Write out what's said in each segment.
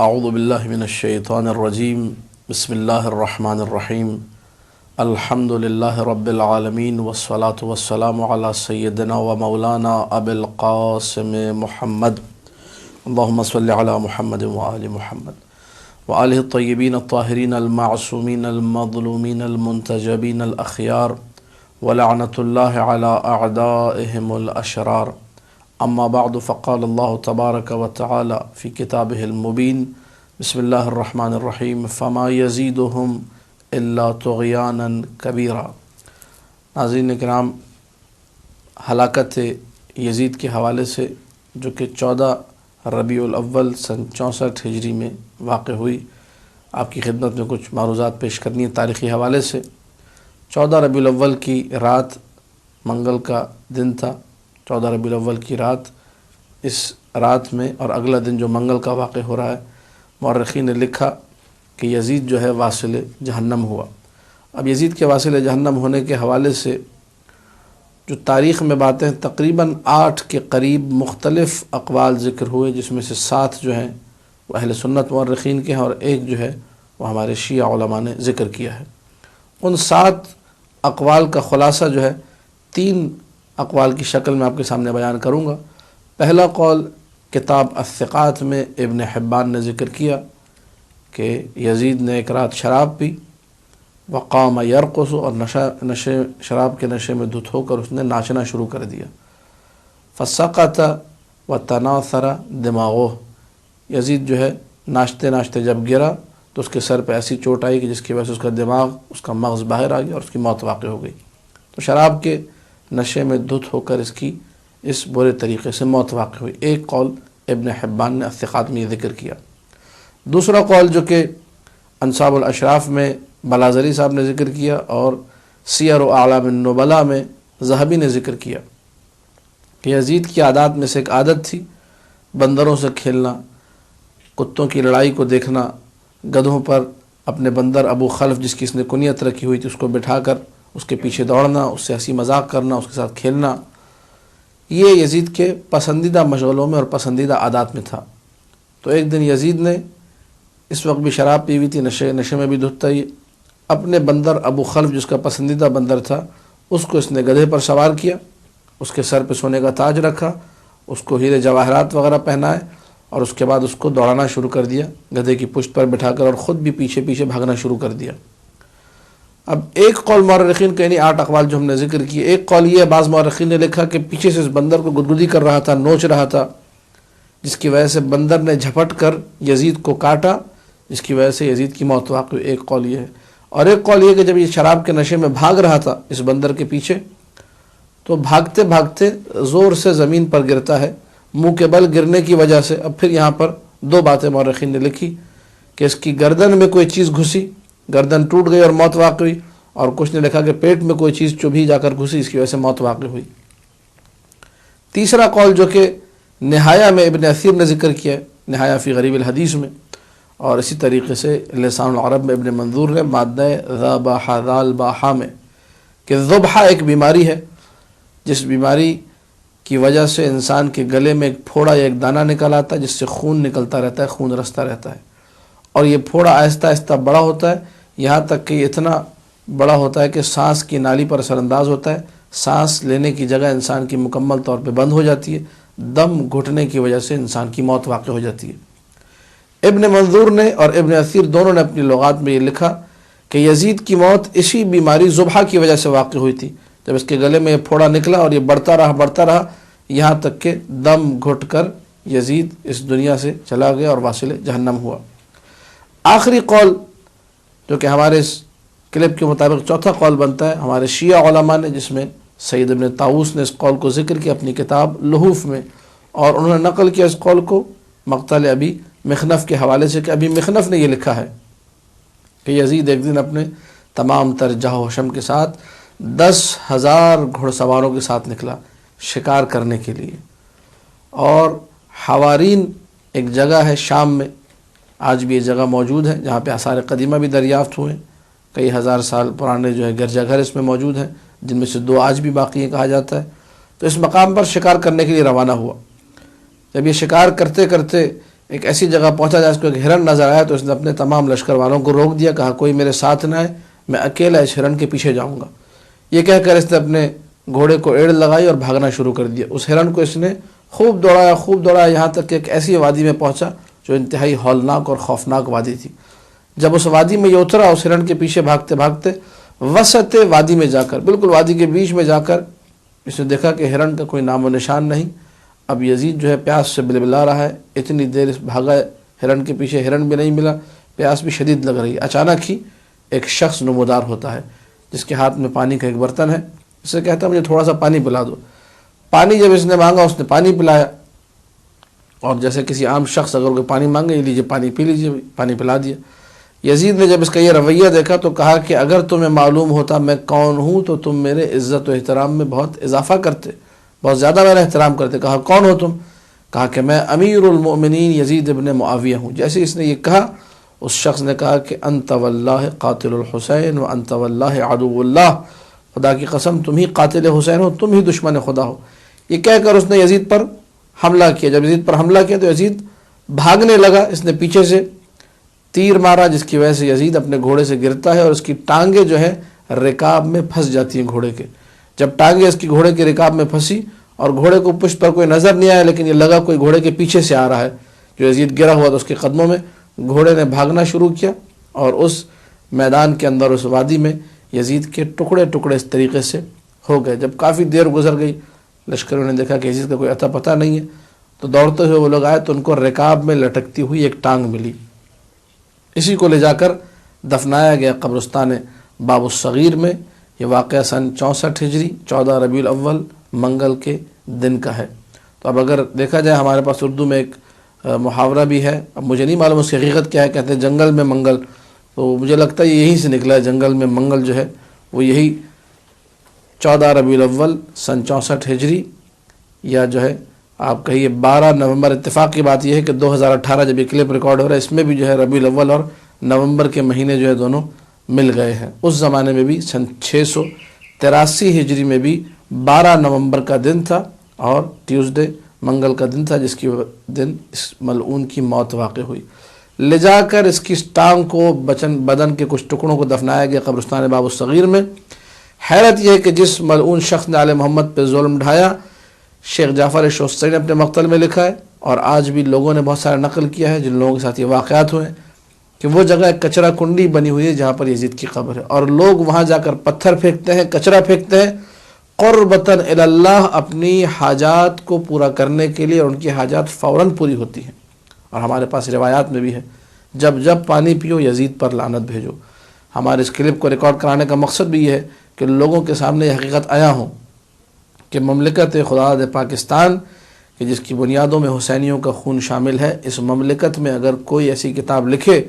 اعوذ باللہ من الشیطان الرجیم بسم اللہ الرحمن الرحیم الحمد للہ رب العالمین والصلاة والسلام علی سیدنا و مولانا ابی القاسم محمد اللہم صلی علی محمد وآل محمد وآلہ الطیبین الطاہرین المعصومین المظلومین المنتجبین الاخیار ولعنۃ اللہ علی اعدائہم الاشرار اما بعد فقال اللہ تبارک و تعالی فی کتابہ المبین بسم اللہ الرحمن الرحیم فما یزیدہم الا طغیانا کبیرا۔ ناظرین کرام، ہلاکت یزید کے حوالے سے جو کہ 14 ربیع الاول سن 64 ہجری میں واقع ہوئی، آپ کی خدمت میں کچھ معروضات پیش کرنی ہے تاریخی حوالے سے۔ 14 ربیع الاول کی رات منگل کا دن تھا۔ 14 ربیع الاول کی رات، اس رات میں اور اگلا دن جو منگل کا واقع ہو رہا ہے، مورخین نے لکھا کہ یزید جو ہے واصل جہنم ہوا۔ اب یزید کے واصل جہنم ہونے کے حوالے سے جو تاریخ میں باتیں تقریباً 8 کے قریب مختلف اقوال ذکر ہوئے، جس میں سے 7 جو ہیں وہ اہل سنت مورخین کے ہیں اور ایک جو ہے وہ ہمارے شیعہ علماء نے ذکر کیا ہے۔ ان 7 اقوال کا خلاصہ جو ہے 3 اقوال کی شکل میں آپ کے سامنے بیان کروں گا۔ پہلا قول کتاب الثقات میں ابن حبان نے ذکر کیا کہ یزید نے ایک رات شراب پی، وقام یرقص، اور شراب کے نشے میں دھت ہو کر اس نے ناچنا شروع کر دیا۔ فسقط وتناثر دماغہ، یزید جو ہے ناچتے ناچتے جب گرا تو اس کے سر پہ ایسی چوٹ آئی کہ جس کی وجہ سے اس کا دماغ، اس کا مغز باہر آ گیا اور اس کی موت واقع ہو گئی۔ تو شراب کے نشے میں دھت ہو کر اس برے طریقے سے موت واقع ہوئی۔ ایک قول ابن حبان نے الثقات میں یہ ذکر کیا۔ دوسرا قول جو کہ انصاب الاشراف میں بلازری صاحب نے ذکر کیا اور سیر و اعلام النبلاء میں ذہبی نے ذکر کیا کہ یزید کی عادات میں سے ایک عادت تھی بندروں سے کھیلنا، کتوں کی لڑائی کو دیکھنا، گدھوں پر اپنے بندر ابو خلف جس کی اس نے کنیت رکھی ہوئی تھی اس کو بٹھا کر اس کے پیچھے دوڑنا، اس سے ہنسی مذاق کرنا، اس کے ساتھ کھیلنا، یہ یزید کے پسندیدہ مشغلوں میں اور پسندیدہ عادات میں تھا۔ تو ایک دن یزید نے، اس وقت بھی شراب پی ہوئی تھی، نشے میں بھی دھتا ہی، اپنے بندر ابو خلف جس کا پسندیدہ بندر تھا اس کو اس نے گدھے پر سوار کیا، اس کے سر پہ سونے کا تاج رکھا، اس کو ہیرے جواہرات وغیرہ پہنائے اور اس کے بعد اس کو دوڑانا شروع کر دیا گدھے کی پشت پر بٹھا کر، اور خود بھی پیچھے پیچھے بھاگنا شروع کر دیا۔ اب ایک قول مورخین کا، یعنی 8 اقوال جو ہم نے ذکر کیے، ایک قول یہ ہے، بعض مورخین نے لکھا کہ پیچھے سے اس بندر کو گدگدی کر رہا تھا، نوچ رہا تھا، جس کی وجہ سے بندر نے جھپٹ کر یزید کو کاٹا، جس کی وجہ سے یزید کی موت واقع ہوئی۔ ایک قول یہ ہے، اور ایک قول یہ کہ جب یہ شراب کے نشے میں بھاگ رہا تھا اس بندر کے پیچھے، تو بھاگتے بھاگتے زور سے زمین پر گرتا ہے، منہ کے بل گرنے کی وجہ سے۔ اب پھر یہاں پر 2 باتیں مورخین نے لکھی کہ اس کی گردن میں کوئی چیز گھسی، گردن ٹوٹ گئی اور موت واقع ہوئی، اور کچھ نے لکھا کہ پیٹ میں کوئی چیز چبھی جا کر گھسی، اس کی وجہ سے موت واقع ہوئی۔ تیسرا قول جو کہ نہایہ میں ابن اثیر نے ذکر کیا ہے، نہایہ فی غریب الحدیث میں، اور اسی طریقے سے لسان العرب میں ابن منظور نے مادہ ذبح ذال باحا میں، کہ ذبحہ ایک بیماری ہے جس بیماری کی وجہ سے انسان کے گلے میں ایک پھوڑا یا ایک دانہ نکل آتا ہے جس سے خون نکلتا رہتا ہے، خون رستا رہتا ہے، اور یہ پھوڑا آہستہ آہستہ بڑا ہوتا ہے، یہاں تک کہ اتنا بڑا ہوتا ہے کہ سانس کی نالی پر اثر انداز ہوتا ہے، سانس لینے کی جگہ انسان کی مکمل طور پہ بند ہو جاتی ہے، دم گھٹنے کی وجہ سے انسان کی موت واقع ہو جاتی ہے۔ ابن منظور نے اور ابن اثیر دونوں نے اپنی لغات میں یہ لکھا کہ یزید کی موت اسی بیماری ذبحہ کی وجہ سے واقع ہوئی تھی، جب اس کے گلے میں یہ پھوڑا نکلا اور یہ بڑھتا رہا یہاں تک کہ دم گھٹ کر یزید اس دنیا سے چلا گیا اور واصل جہنم ہوا۔ آخری قول جو کہ ہمارے اس کلپ کے مطابق چوتھا قول بنتا ہے ہمارے شیعہ علماء نے، جس میں سید ابن طاووس نے اس قول کو ذکر کیا اپنی کتاب لحوف میں، اور انہوں نے نقل کیا اس قول کو مقتل ابی مخنف کے حوالے سے کہ ابی مخنف نے یہ لکھا ہے کہ یزید ایک دن اپنے تمام تر جاہ و حشم کے ساتھ 10,000 گھڑ سواروں کے ساتھ نکلا شکار کرنے کے لیے، اور حوارین ایک جگہ ہے شام میں، آج بھی یہ جگہ موجود ہے جہاں پہ آثار قدیمہ بھی دریافت ہوئے، کئی ہزار سال پرانے جو ہے گرجا گھر اس میں موجود ہیں، جن میں سے 2 آج بھی باقی ہیں کہا جاتا ہے۔ تو اس مقام پر شکار کرنے کے لیے روانہ ہوا۔ جب یہ شکار کرتے کرتے ایک ایسی جگہ پہنچا جہاں اس کو ایک ہرن نظر آیا تو اس نے اپنے تمام لشکر والوں کو روک دیا، کہا کوئی میرے ساتھ نہ آئے، میں اکیلا اس ہرن کے پیچھے جاؤں گا۔ یہ کہہ کر اس نے اپنے گھوڑے کو ایڑ لگائی اور بھاگنا شروع کر دیا۔ اس ہرن کو اس نے خوب دوڑایا یہاں تک کہ ایک ایسی وادی میں پہنچا جو انتہائی ہولناک اور خوفناک وادی تھی۔ جب اس وادی میں یہ اترا، اس ہرن کے پیچھے بھاگتے بھاگتے وسط وادی میں جا کر، بالکل وادی کے بیچ میں جا کر اس نے دیکھا کہ ہرن کا کوئی نام و نشان نہیں۔ اب یزید جو ہے پیاس سے بلبلا رہا ہے، اتنی دیر اس بھاگا ہرن کے پیچھے، ہرن بھی نہیں ملا، پیاس بھی شدید لگ رہی ہے۔ اچانک ہی ایک شخص نمودار ہوتا ہے جس کے ہاتھ میں پانی کا ایک برتن ہے، اسے کہتا ہے مجھے تھوڑا سا پانی پلا دو۔ پانی جب اس نے مانگا، اس نے پانی پلایا، اور جیسے کسی عام شخص اگر کوئی پانی مانگے، یہ لیجیے پانی پی لیجیے، پانی پلا دیا۔ یزید نے جب اس کا یہ رویہ دیکھا تو کہا کہ اگر تمہیں معلوم ہوتا میں کون ہوں تو تم میرے عزت و احترام میں بہت اضافہ کرتے، بہت زیادہ میرا احترام کرتے۔ کہا کون ہو تم؟ کہا کہ میں امیر المؤمنین یزید ابن معاویہ ہوں۔ جیسے اس نے یہ کہا، اس شخص نے کہا کہ انت واللہ قاتل الحسین و انت واللہ عدو اللہ، خدا کی قسم تم ہی قاتل حسین ہو، تم ہی دشمن خدا ہو۔ یہ کہہ کر اس نے یزید پر حملہ کیا۔ جب یزید پر حملہ کیا تو یزید بھاگنے لگا، اس نے پیچھے سے تیر مارا جس کی وجہ سے یزید اپنے گھوڑے سے گرتا ہے اور اس کی ٹانگیں جو ہے رکاب میں پھنس جاتی ہیں گھوڑے کے۔ جب ٹانگیں اس کی گھوڑے کے رکاب میں پھنسی اور گھوڑے کو پشت پر کوئی نظر نہیں آیا، لیکن یہ لگا کوئی گھوڑے کے پیچھے سے آ رہا ہے، جو یزید گرا ہوا تھا اس کے قدموں میں، گھوڑے نے بھاگنا شروع کیا اور اس میدان کے اندر، اس وادی میں یزید کے ٹکڑے ٹکڑے اس طریقے سے ہو گئے۔ جب کافی دیر گزر گئی، لشکروں نے دیکھا کہ یزید کا کوئی اتا پتہ نہیں ہے، تو دوڑتے ہوئے وہ لوگ آئے تو ان کو رکاب میں لٹکتی ہوئی ایک ٹانگ ملی۔ اسی کو لے جا کر دفنایا گیا قبرستان باب الصغیر میں۔ یہ واقعہ سن 64 ہجری 14 ربیع الاول منگل کے دن کا ہے۔ تو اب اگر دیکھا جائے، ہمارے پاس اردو میں ایک محاورہ بھی ہے، اب مجھے نہیں معلوم اس کی حقیقت کیا ہے، کہتے ہیں جنگل میں منگل، تو مجھے لگتا ہے یہ یہیں سے نکلا ہے، جنگل میں منگل جو ہے وہ یہی 14 ربیع الاول سن 64 ہجری، یا جو ہے آپ کہیے 12 نومبر۔ اتفاق کی بات یہ ہے کہ 2018 جب یہ کلپ ریکارڈ ہو رہا ہے، اس میں بھی جو ہے ربیع الاول اور نومبر کے مہینے جو ہے دونوں مل گئے ہیں۔ اس زمانے میں بھی سن 683 ہجری میں بھی 12 نومبر کا دن تھا اور ٹیوزڈے منگل کا دن تھا، جس کی دن اس ملعون کی موت واقع ہوئی۔ لے جا کر اس کی ٹانگ کو، بدن کے کچھ ٹکڑوں کو دفنایا گیا قبرستان باب الصغیر میں۔ حیرت یہ ہے کہ جس ملعون شخص نے آل محمد پہ ظلم ڈھایا، شیخ جعفر شوستری نے اپنے مقتل میں لکھا ہے، اور آج بھی لوگوں نے بہت سارا نقل کیا ہے جن لوگوں کے ساتھ یہ واقعات ہوئے ہیں، کہ وہ جگہ ایک کچرا کنڈی بنی ہوئی ہے جہاں پر یزید کی قبر ہے، اور لوگ وہاں جا کر پتھر پھینکتے ہیں، کچرا پھینکتے ہیں، قربتاً الی اللہ، اپنی حاجات کو پورا کرنے کے لیے، اور ان کی حاجات فوراً پوری ہوتی ہیں۔ اور ہمارے پاس روایات میں بھی ہے، جب پانی پیو یزید پر لعنت بھیجو۔ ہمارے اس کلپ کو ریکارڈ کرانے کا مقصد بھی یہ ہے کہ لوگوں کے سامنے یہ حقیقت آیا ہوں کہ مملکت خدا پاکستان، کہ جس کی بنیادوں میں حسینیوں کا خون شامل ہے، اس مملکت میں اگر کوئی ایسی کتاب لکھے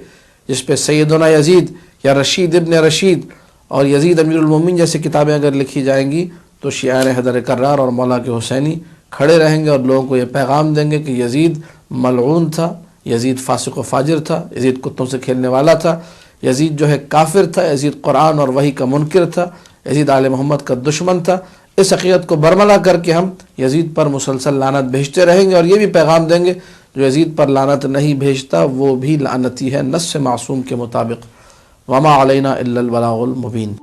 جس پہ سیدنا یزید یا رشید ابن رشید اور یزید امیر المومنین جیسی کتابیں اگر لکھی جائیں گی، تو شیعان حیدر کرار اور مولا کے حسینی کھڑے رہیں گے اور لوگوں کو یہ پیغام دیں گے کہ یزید ملعون تھا، یزید فاسق و فاجر تھا، یزید کتوں سے کھیلنے والا تھا، یزید جو ہے کافر تھا، یزید قرآن اور وحی کا منکر تھا، یزید آل محمد کا دشمن تھا۔ اس حقیقت کو برملا کر کے ہم یزید پر مسلسل لعنت بھیجتے رہیں گے، اور یہ بھی پیغام دیں گے جو یزید پر لعنت نہیں بھیجتا وہ بھی لعنتی ہے، نص معصوم کے مطابق۔ وما علینا الا البلاغ المبین۔